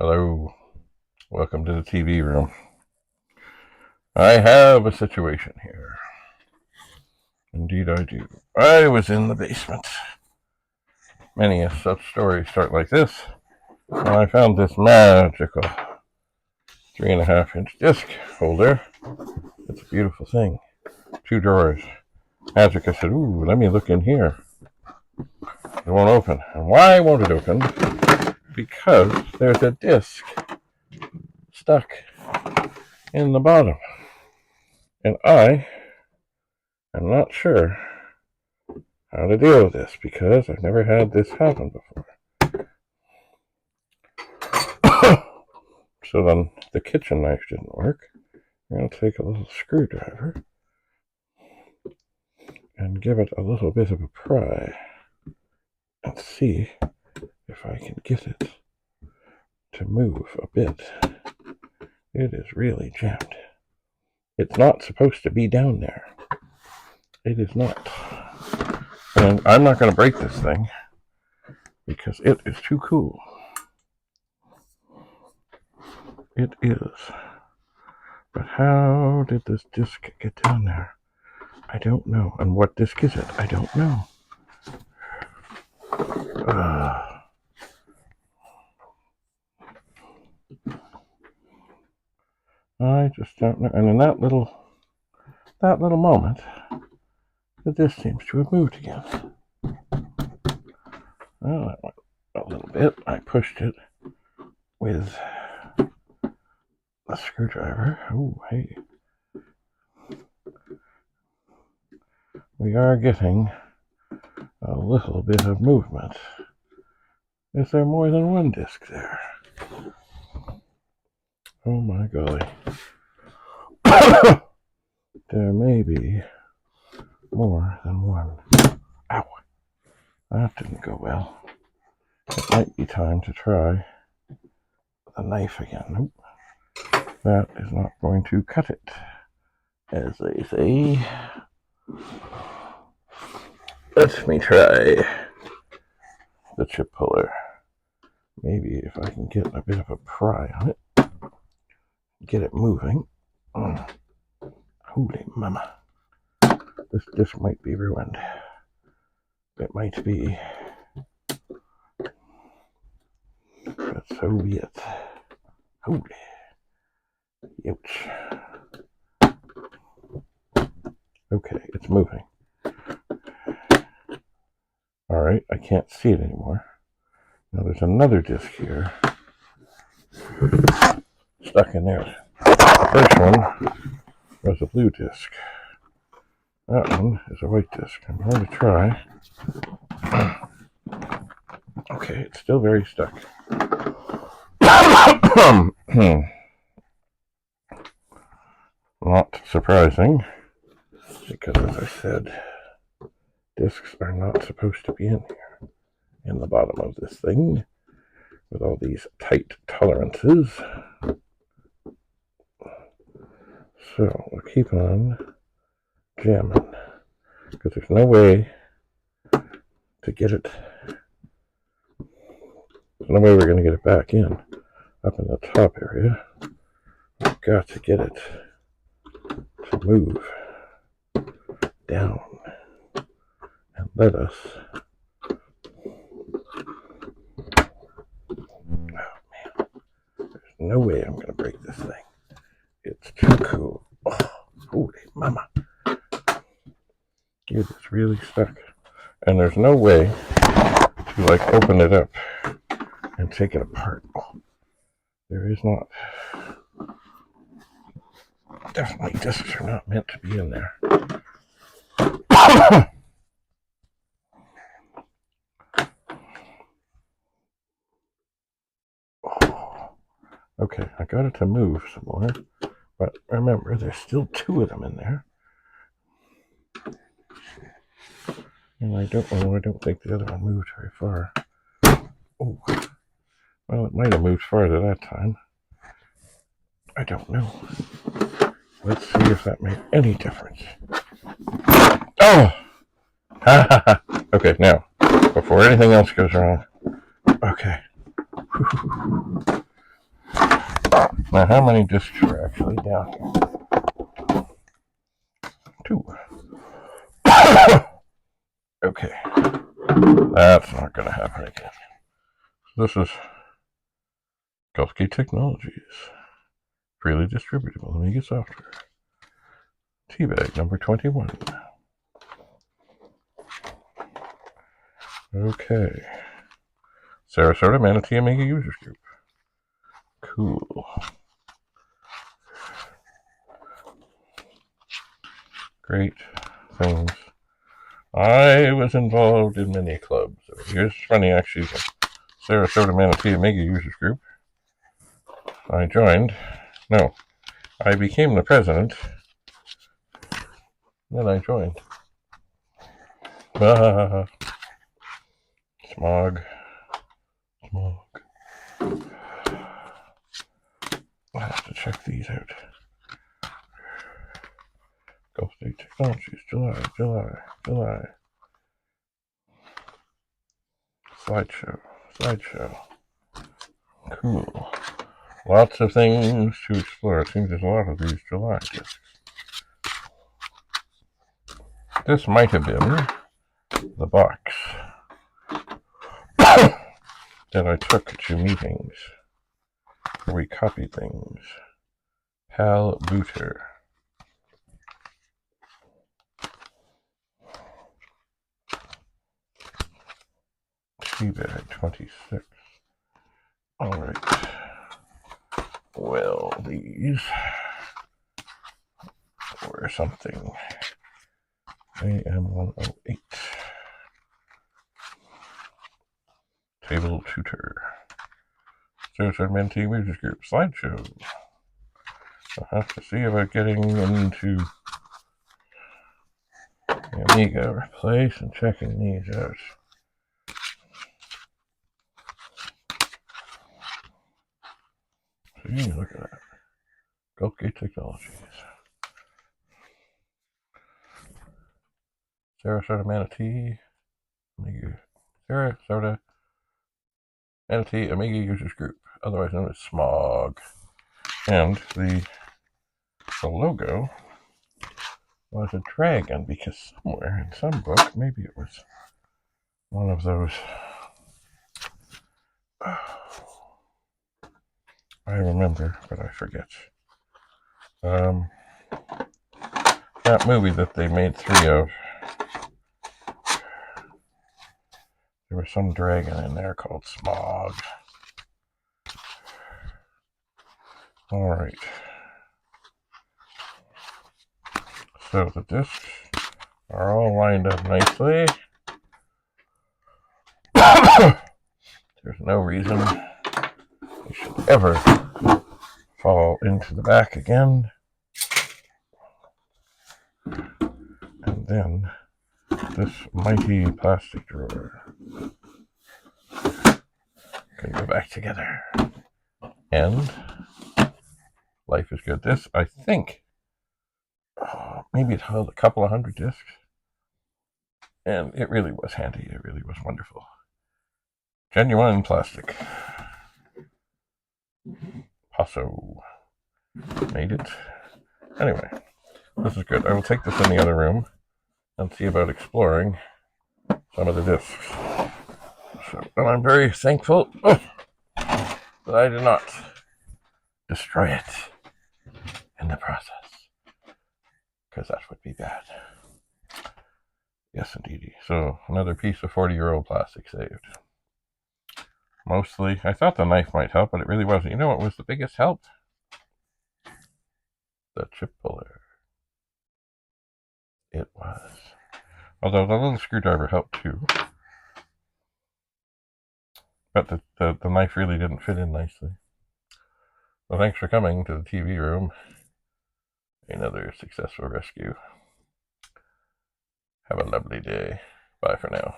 Hello, welcome to the TV room. I have a situation here. Indeed I do. I was in the basement. Many a such story start like this. And I found this magical 3.5-inch disc holder. It's a beautiful thing. 2 drawers. Magic. I said, ooh, let me look in here. It won't open. And why won't it open? Because there's a disc stuck in the bottom. And I am not sure how to deal with this because I've never had this happen before. So then the kitchen knife didn't work. I'm going to take a little screwdriver and give it a little bit of a pry and see if I can get it to move a bit. It is really jammed. It's not supposed to be down there. It is not. And I'm not going to break this thing because it is too cool. It is. But how did this disc get down there? I don't know. And what disc is it? I don't know. I just don't know. And in that little moment, the disc seems to have moved again. Well, that went a little bit. I pushed it with a screwdriver. Oh, hey. We are getting a little bit of movement. Is there more than one disc there? Oh my golly. There may be more than one. Ow. That didn't go well. It might be time to try the knife again. Nope. That is not going to cut it, as they say. Let me try the chip puller. Maybe if I can get a bit of a pry on it, get it moving. Holy mama. This disc might be ruined. It might be. But so be it. Holy. Ouch. Okay, it's moving. Alright, I can't see it anymore. Now there's another disc here. Stuck in there. The first one was a blue disc. That one is a white disc. I'm going to try. Okay, it's still very stuck. Not surprising, because as I said, discs are not supposed to be in here, in the bottom of this thing, with all these tight tolerances. So we'll keep on jamming, because there's no way to get it. There's no way we're going to get it back in, up in the top area. We've got to get it to move down and let us. Oh man, there's no way I'm going to break this thing. It's too cool. Oh, holy mama. It is really stuck. And there's no way to like open it up and take it apart. Oh, there is not. Definitely discs are not meant to be in there. Okay, I got it to move some more, but remember, there's still 2 of them in there. And I don't think the other one moved very far. Oh, well, it might have moved farther that time. I don't know. Let's see if that made any difference. Oh! Okay, now, before anything else goes wrong. Okay. Now, how many discs are actually down here? 2. Okay. That's not going to happen again. This is Gulfgate Technologies. Freely distributable Amiga software. Teabag number 21. Okay. Sarasota Manatee Amiga Users Group. Cool. Great things. I was involved in many clubs. Here's funny, actually, the Sarasota Manatee Amiga Users Group. I joined. No, I became the president. Then I joined. Smog. I'll have to check these out. Gulfgate Technologies, July. Slideshow. Cool. Lots of things to explore. It seems there's a lot of these July discs. This might have been the box that I took to meetings where we copied things. Pal Booter. Teabag 26. Alright. Well, these were something. AM108. Table Tutor. Sarasota Manatee Users Group. Slideshow. I'll have to see about getting into the Amiga replace and checking these out. See, look at that. Gulfgate Technologies. Sarasota Manatee Amiga. Sarasota Manatee Amiga Users Group, otherwise known as SMOG. And the logo was a dragon, because somewhere in some book, maybe it was one of those. I remember, but I forget. That movie that they made 3 of, there was some dragon in there called Smog. Alright. So the discs are all lined up nicely. There's no reason they should ever fall into the back again. And then this mighty plastic drawer can go back together. And life is good. This, I think, maybe it held a couple of hundred discs. And it really was handy. It really was wonderful. Genuine plastic. Paso made it. Anyway, this is good. I will take this in the other room and see about exploring some of the discs. So, and I'm very thankful that I did not destroy it in the process, because that would be bad. Yes, indeed. So another piece of 40-year-old plastic saved. Mostly, I thought the knife might help, but it really wasn't. You know what was the biggest help? The chip puller. It was. Although the little screwdriver helped too. But the knife really didn't fit in nicely. Well, thanks for coming to the TV room. Another successful rescue. Have a lovely day. Bye for now.